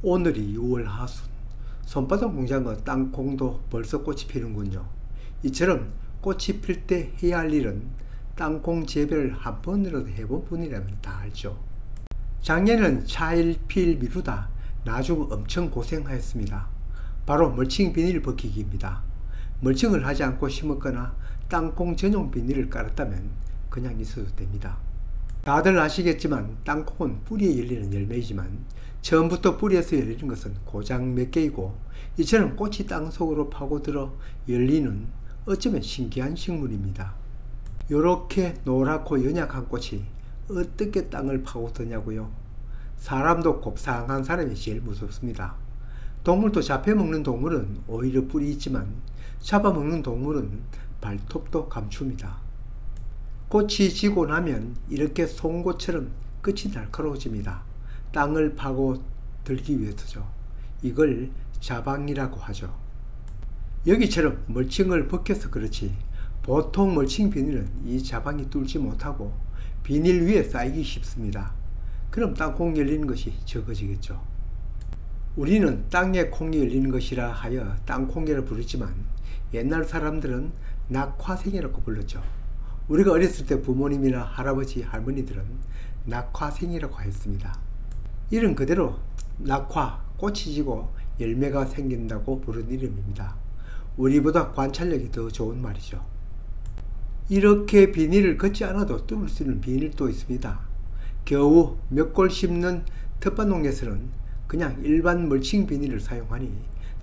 오늘이 6월 하순, 손바닥 공장의 땅콩도 벌써 꽃이 피는군요. 이처럼 꽃이 필 때 해야 할 일은 땅콩 재배를 한 번이라도 해본 분이라면 다 알죠. 작년에는 차일피일 미루다 나중 엄청 고생하였습니다. 바로 멀칭 비닐 벗기기입니다. 멀칭을 하지 않고 심었거나 땅콩 전용 비닐을 깔았다면 그냥 있어도 됩니다. 다들 아시겠지만 땅콩은 뿌리에 열리는 열매이지만 처음부터 뿌리에서 열리는 것은 고작 몇 개이고, 이처럼 꽃이 땅속으로 파고들어 열리는 어쩌면 신기한 식물입니다. 요렇게 노랗고 연약한 꽃이 어떻게 땅을 파고드냐고요? 사람도 곱상한 사람이 제일 무섭습니다. 동물도 잡혀먹는 동물은 오히려 뿔이 있지만 잡아먹는 동물은 발톱도 감춥니다. 꽃이 지고 나면 이렇게 송곳처럼 끝이 날카로워집니다. 땅을 파고들기 위해서죠. 이걸 자방이라고 하죠. 여기처럼 멀칭을 벗겨서 그렇지 보통 멀칭 비닐은 이 자방이 뚫지 못하고 비닐 위에 쌓이기 쉽습니다. 그럼 땅콩 열리는 것이 적어지겠죠. 우리는 땅에 콩이 열리는 것이라 하여 땅콩이라 부르지만 옛날 사람들은 낙화생이라고 불렀죠. 우리가 어렸을 때 부모님이나 할아버지, 할머니들은 낙화생이라고 했습니다. 이름 그대로 낙화, 꽃이 지고 열매가 생긴다고 부르는 이름입니다. 우리보다 관찰력이 더 좋은 말이죠. 이렇게 비닐을 걷지 않아도 뚫을 수 있는 비닐도 있습니다. 겨우 몇 골 심는 텃밭농에서는 그냥 일반 멀칭 비닐을 사용하니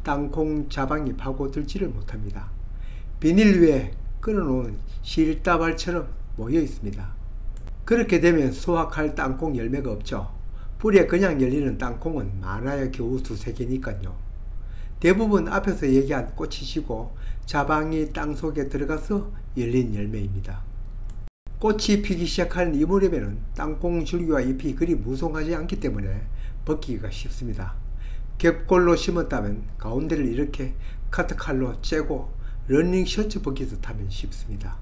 땅콩 자방이 파고들지를 못합니다. 비닐 위에 끊어놓은 실다발처럼 모여 있습니다. 그렇게 되면 수확할 땅콩 열매가 없죠. 뿌리에 그냥 열리는 땅콩은 많아야 겨우 두세 개니까요. 대부분 앞에서 얘기한 꽃이 지고 자방이 땅속에 들어가서 열린 열매입니다. 꽃이 피기 시작하는 이 무렵에는 땅콩 줄기와 잎이 그리 무성하지 않기 때문에 벗기기가 쉽습니다. 겹골로 심었다면 가운데를 이렇게 카트칼로 째고 러닝 셔츠 벗기듯 하면 쉽습니다.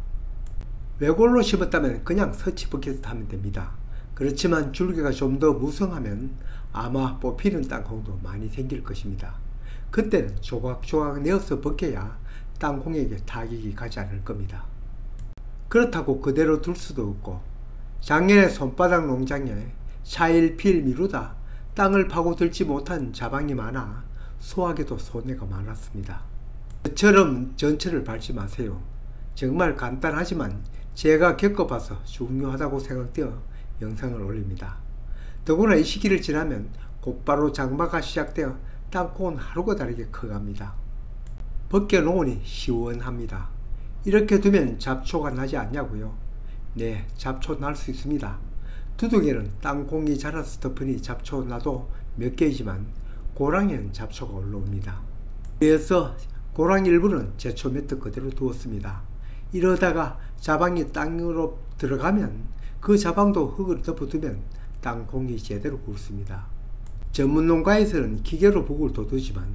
외골로 심었다면 그냥 서치 벗기듯 하면 됩니다. 그렇지만 줄기가 좀 더 무성하면 아마 뽑히는 땅콩도 많이 생길 것입니다. 그때는 조각조각 내어서 벗겨야 땅콩에게 타격이 가지 않을 겁니다. 그렇다고 그대로 둘 수도 없고, 작년에 손바닥 농장에 차일피일 미루다 땅을 파고들지 못한 자방이 많아 수확에도 손해가 많았습니다. 저처럼 전철을 밟지 마세요. 정말 간단하지만 제가 겪어봐서 중요하다고 생각되어 영상을 올립니다. 더구나 이 시기를 지나면 곧바로 장마가 시작되어 땅콩은 하루가 다르게 커갑니다. 벗겨놓으니 시원합니다. 이렇게 두면 잡초가 나지 않냐고요? 네, 잡초 날 수 있습니다. 두둑에는 땅콩이 자라서 덮으니 잡초 나도 몇 개이지만 고랑에는 잡초가 올라옵니다. 그래서 고랑 일부는 제초 매트 그대로 두었습니다. 이러다가 자방이 땅으로 들어가면 그 자방도 흙을 덮어두면 땅콩이 제대로 굵습니다. 전문 농가에서는 기계로 북을 돋우지만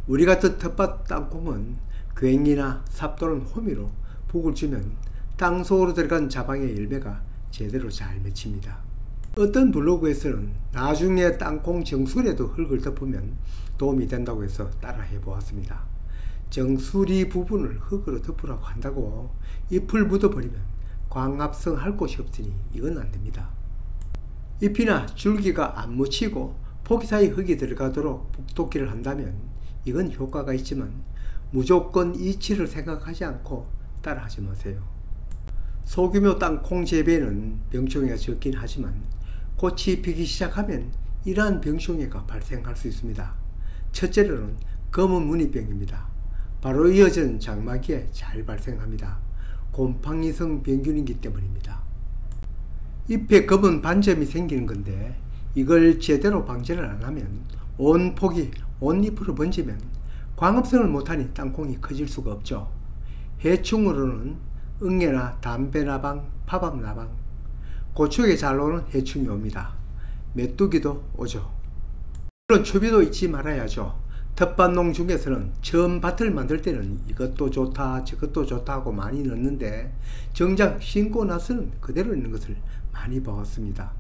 우리 같은 텃밭 땅콩은 괭이나 삽 또는 호미로 북을 주면 땅속으로 들어간 자방의 열매가 제대로 잘 맺힙니다. 어떤 블로그에서는 나중에 땅콩 정수리에도 흙을 덮으면 도움이 된다고 해서 따라 해보았습니다. 정수리 부분을 흙으로 덮으라고 한다고 잎을 묻어버리면 광합성 할 곳이 없으니 이건 안됩니다. 잎이나 줄기가 안 묻히고 포기 사이 흙이 들어가도록 북돋기를 한다면 이건 효과가 있지만 무조건 이치를 생각하지 않고 따라하지 마세요. 소규모 땅콩 재배에는 병충해가 적긴 하지만 꽃이 피기 시작하면 이러한 병충해가 발생할 수 있습니다. 첫째로는 검은 무늬병입니다. 바로 이어진 장마기에 잘 발생합니다. 곰팡이성 병균이기 때문입니다. 잎에 검은 반점이 생기는 건데 이걸 제대로 방제를 안 하면 온 폭이 온 잎으로 번지면 광합성을 못하니 땅콩이 커질 수가 없죠. 해충으로는 응애나 담배나방, 파밤나방, 고추에 잘 오는 해충이 옵니다. 메뚜기도 오죠. 물론 추비도 잊지 말아야죠. 텃밭농 중에서는 처음 밭을 만들 때는 이것도 좋다 저것도 좋다 하고 많이 넣는데 정작 심고 나서는 그대로 있는 것을 많이 봐왔습니다.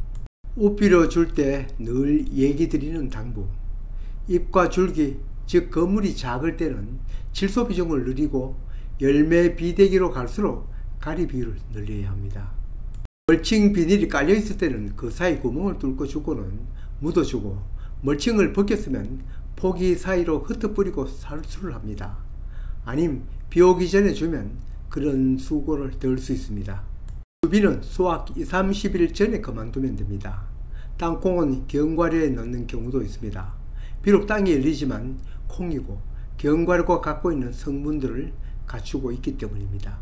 우비료 줄 때 늘 얘기 드리는 당부, 잎과 줄기, 즉 거물이 작을 때는 질소 비중을 늘리고 열매 비대기로 갈수록 가리 비율을 늘려야 합니다. 멀칭 비닐이 깔려 있을 때는 그 사이 구멍을 뚫고 주고는 묻어주고, 멀칭을 벗겼으면 포기 사이로 흩어뿌리고 살수를 합니다. 아님 비 오기 전에 주면 그런 수고를 덜 수 있습니다. 수비는 수확 2-30일 전에 그만두면 됩니다. 땅콩은 견과류에 넣는 경우도 있습니다. 비록 땅이 열리지만 콩이고 견과류가 갖고 있는 성분들을 갖추고 있기 때문입니다.